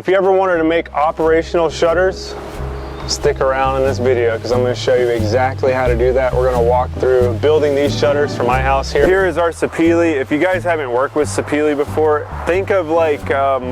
If you ever wanted to make operational shutters, stick around in this video because I'm going to show you exactly how to do that. We're going to walk through building these shutters for my house here. Here is our sapele. If you guys haven't worked with sapele before, think of like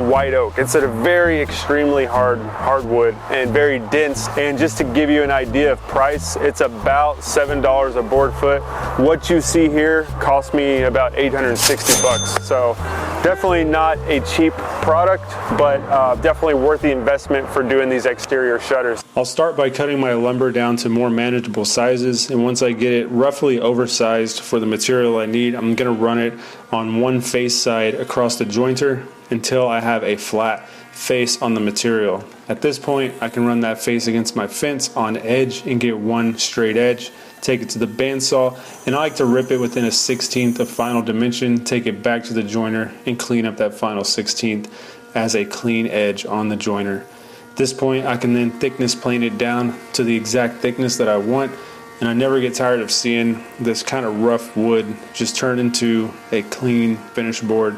white oak. It's a very extremely hardwood and very dense. And just to give you an idea of price, it's about $7 a board foot. What you see here cost me about 860 bucks. So definitely not a cheap product, but definitely worth the investment for doing these exterior shutters. I'll start by cutting my lumber down to more manageable sizes, and once I get it roughly oversized for the material I need, I'm going to run it on one face side across the jointer until I have a flat face on the material. At this point, I can run that face against my fence on edge and get one straight edge, take it to the bandsaw, and I like to rip it within a 1/16 of final dimension, take it back to the joiner, and clean up that final 1/16 as a clean edge on the joiner. At this point, I can then thickness plane it down to the exact thickness that I want, and I never get tired of seeing this kind of rough wood just turn into a clean finished board.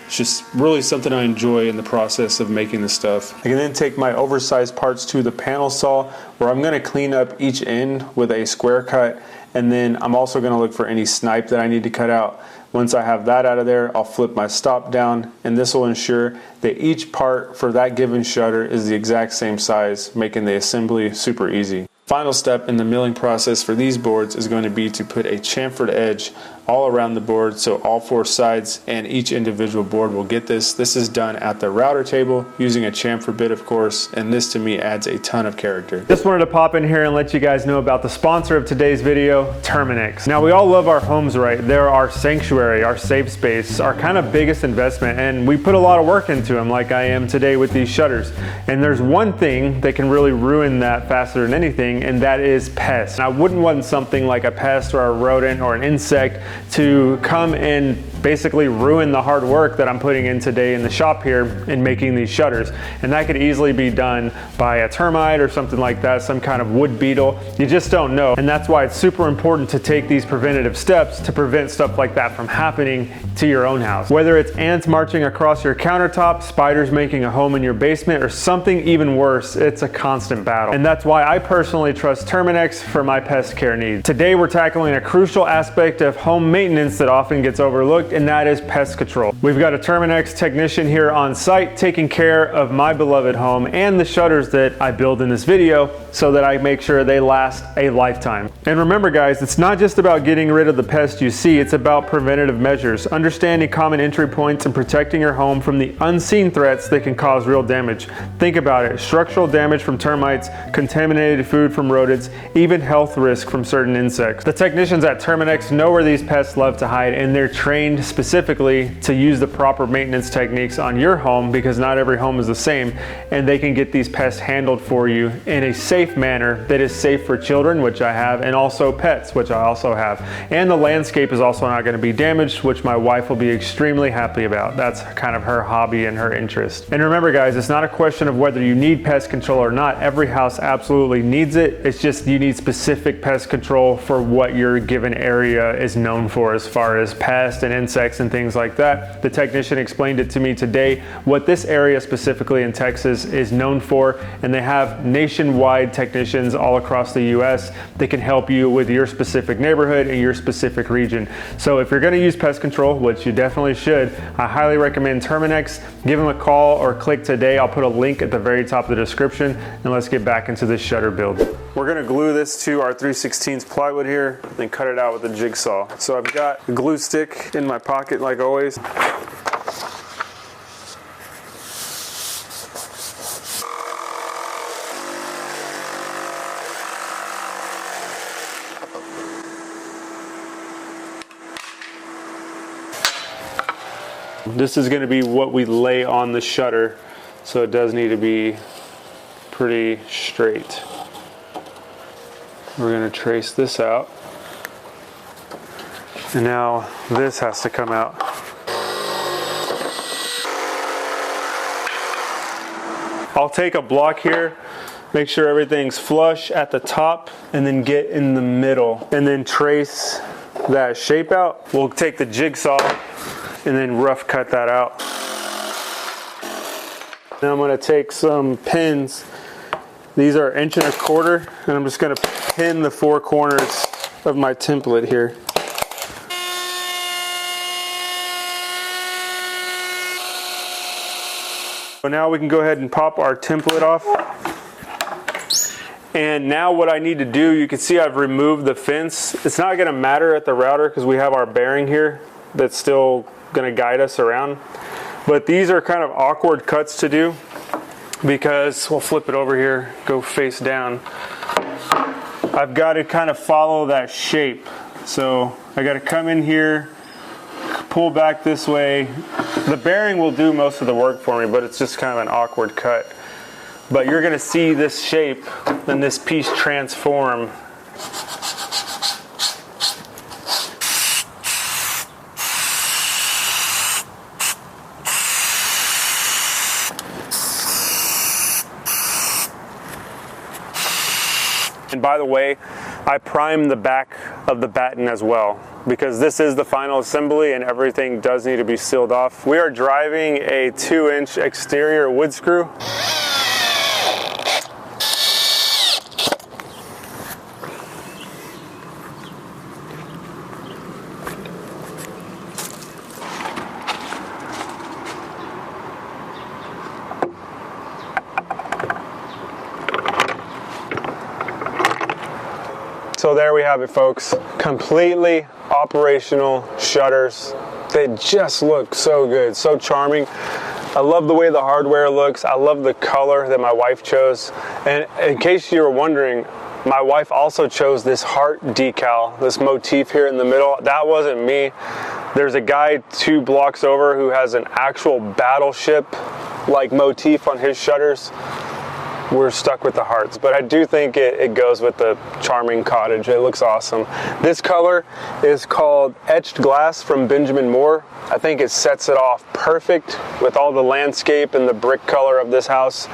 It's just really something I enjoy in the process of making this stuff. I can then take my oversized parts to the panel saw, where I'm going to clean up each end with a square cut, and then I'm also going to look for any snipe that I need to cut out. Once I have that out of there, I'll flip my stop down, and this will ensure that each part for that given shutter is the exact same size, making the assembly super easy. Final step in the milling process for these boards is going to be to put a chamfered edge all around the board, so all four sides and each individual board will get this. This is done at the router table using a chamfer bit, of course, and this to me adds a ton of character. Just wanted to pop in here and let you guys know about the sponsor of today's video, Terminix. Now, we all love our homes, right? They're our sanctuary, our safe space, our kind of biggest investment, and we put a lot of work into them, like I am today with these shutters. And there's one thing that can really ruin that faster than anything, and that is pests. And I wouldn't want something like a pest or a rodent or an insect to come and basically ruin the hard work that I'm putting in today in the shop here in making these shutters. And that could easily be done by a termite or something like that, some kind of wood beetle. You just don't know. And that's why it's super important to take these preventative steps to prevent stuff like that from happening to your own house. Whether it's ants marching across your countertop, spiders making a home in your basement, or something even worse, it's a constant battle. And that's why I personally trust Terminix for my pest care needs. Today we're tackling a crucial aspect of home maintenance that often gets overlooked, and that is pest control. We've got a Terminix technician here on site taking care of my beloved home and the shutters that I build in this video so that I make sure they last a lifetime. And remember guys, it's not just about getting rid of the pests you see, it's about preventative measures, understanding common entry points and protecting your home from the unseen threats that can cause real damage. Think about it, structural damage from termites, contaminated food from rodents, even health risk from certain insects. The technicians at Terminix know where these pests love to hide, and they're trained specifically to use the proper maintenance techniques on your home, because not every home is the same, and they can get these pests handled for you in a safe manner that is safe for children, which I have, and also pets, which I also have. And the landscape is also not going to be damaged, which my wife will be extremely happy about. That's kind of her hobby and her interest. And remember guys, it's not a question of whether you need pest control or not. Every house absolutely needs it. It's just you need specific pest control for what your given area is known for as far as pests and insects and things like that. The technician explained it to me today, what this area specifically in Texas is known for, and they have nationwide technicians all across the US that can help you with your specific neighborhood and your specific region. So if you're going to use pest control, which you definitely should, I highly recommend Terminix. Give them a call or click today. I'll put a link at the very top of the description, and let's get back into this shutter build. We're going to glue this to our 3/16 plywood here, then cut it out with a jigsaw. So I've got a glue stick in my pocket like always. This is going to be what we lay on the shutter, so it does need to be pretty straight. We're going to trace this out, and now this has to come out. I'll take a block here, make sure everything's flush at the top, and then get in the middle, and then trace that shape out. We'll take the jigsaw and then rough cut that out. Now I'm going to take some pins. These are 1.25 inches, and I'm just going to pin the 4 corners of my template here. So now we can go ahead and pop our template off. And now what I need to do, you can see I've removed the fence. It's not going to matter at the router because we have our bearing here that's still going to guide us around. But these are kind of awkward cuts to do because we'll flip it over here, go face down. I've got to kind of follow that shape. So I got to come in here, pull back this way. The bearing will do most of the work for me, but it's just kind of an awkward cut. But you're going to see this shape and this piece transform. And by the way, I primed the back of the batten as well, because this is the final assembly and everything does need to be sealed off. We are driving a 2-inch exterior wood screw. So there we have it, folks. Completely operational shutters. They just look so good, so charming. I love the way the hardware looks. I love the color that my wife chose. And in case you were wondering, my wife also chose this heart decal, this motif here in the middle. That wasn't me. There's a guy 2 blocks over who has an actual battleship-like motif on his shutters. We're stuck with the hearts, but I do think it goes with the charming cottage. It looks awesome. This color is called Etched Glass from Benjamin Moore. I think it sets it off perfect with all the landscape and the brick color of this house.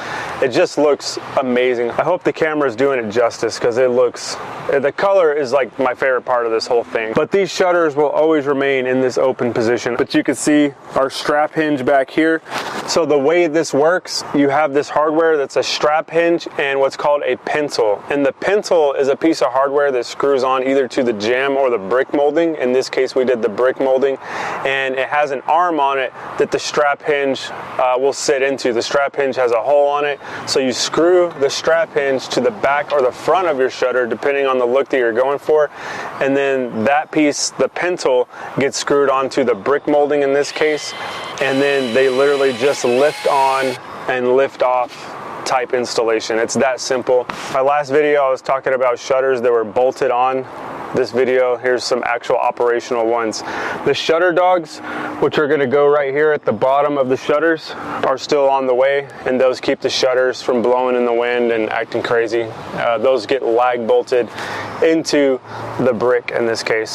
It just looks amazing. I hope the camera is doing it justice because it looks, the color is like my favorite part of this whole thing. But these shutters will always remain in this open position. But you can see our strap hinge back here. So the way this works, you have this hardware that's a strap hinge and what's called a pencil. And the pencil is a piece of hardware that screws on either to the jamb or the brick molding. In this case, we did the brick molding. And it has an arm on it that the strap hinge will sit into. The strap hinge has a hole on it. So you screw the strap hinge to the back or the front of your shutter, depending on the look that you're going for. And then that piece, the pencil, gets screwed onto the brick molding in this case. And then they literally just lift on and lift off type installation. It's that simple. My last video, I was talking about shutters that were bolted on. This video, here's some actual operational ones. The shutter dogs, which are going to go right here at the bottom of the shutters, are still on the way, and those keep the shutters from blowing in the wind and acting crazy. Those get lag bolted into the brick in this case.